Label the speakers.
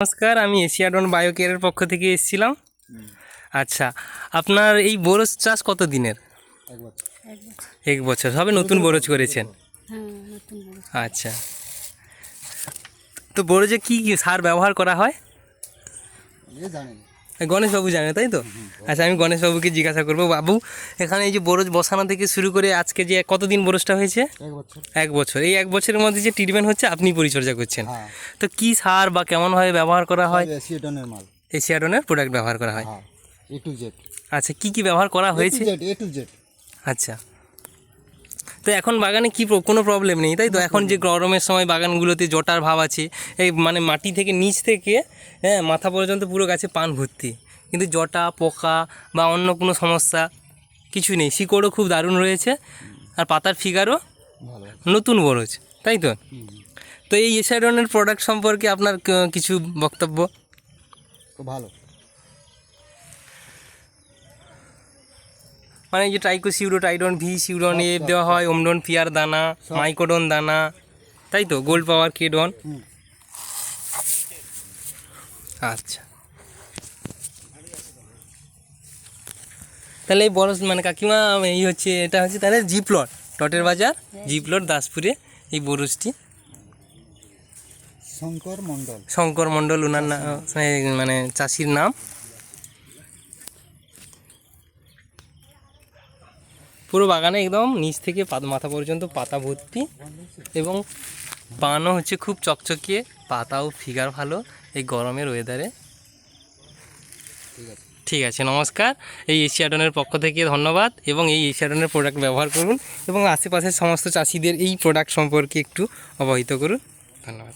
Speaker 1: নমস্কার, আমি এশিয়াডন বায়োকেয়ারের পক্ষ থেকে এসেছিলাম। আচ্ছা, আপনার এই বরজ চাষ কত দিনের? এক বছর হবে, নতুন বরজ করেছেন? আচ্ছা, তো বরজে কি কি সার ব্যবহার করা হয়? গণেশবাবু জানে, তাই তো? আচ্ছা, আমি গণেশবাবুকে জিজ্ঞাসা করবো। বাবু, এখানে এই যে বরজ বসানো থেকে শুরু করে আজকে যে কতদিন বরজটা হয়েছে? এক বছর। এই এক বছরের মধ্যে যে ট্রিটমেন্ট হচ্ছে আপনি পরিচর্যা করছেন, তো কি সার বা কেমনভাবে ব্যবহার করা হয়? এশিয়াডনের প্রোডাক্ট ব্যবহার করা হয়। আচ্ছা, কি কি ব্যবহার করা হয়েছে? আচ্ছা, তো এখন বাগানে কি কোনো প্রবলেম নেই, তাই তো? এখন যে গরমের সময় বাগানগুলোতে জটার ভাব আছে, এই মানে মাটি থেকে নিচ থেকে মাথা পর্যন্ত পুরো গাছে পান ভর্তি, কিন্তু জটা পোকা বা অন্য কোনো সমস্যা কিছু নেই। শিকড়ও খুব দারুণ রয়েছে, আর পাতার ফিগারও নতুন বরজ, তাই তো? তো এই এশিয়াডনের প্রোডাক্ট সম্পর্কে আপনার কিছু বক্তব্য?
Speaker 2: ভালো,
Speaker 1: মানে এই যে ট্রাইকোসিউরোটাইডন, ভি সিউরন এ দেওয়া হয়, ওমডন পিয়ার দানা, মাইকোডন দানা, তাই তো? গোল্ড পাওয়ার কেডন। আচ্ছা, তাহলে এই বরজ মানে কাকিমা এই হচ্ছে, এটা হচ্ছে তাহলে জি প্লট, টটের বাজার জি প্লট দাসপুরে এই বরজটি। শঙ্কর মণ্ডল ওনার নাম, মানে চাষির নাম। পুরো বাগানে একদম নিচ থেকে মাথা পর্যন্ত পাতা ভর্তি, এবং পানও হচ্ছে খুব চকচকিয়ে, পাতাও ফিগার ভালো এই গরমের ওয়েদারে। ঠিক আছে, নমস্কার। এই এশিয়াডনের পক্ষ থেকে ধন্যবাদ, এবং এই এশিয়াডনের প্রোডাক্ট ব্যবহার করুন এবং আশেপাশের সমস্ত চাষিদের এই প্রোডাক্ট সম্পর্কে একটু অবহিত করুন। ধন্যবাদ।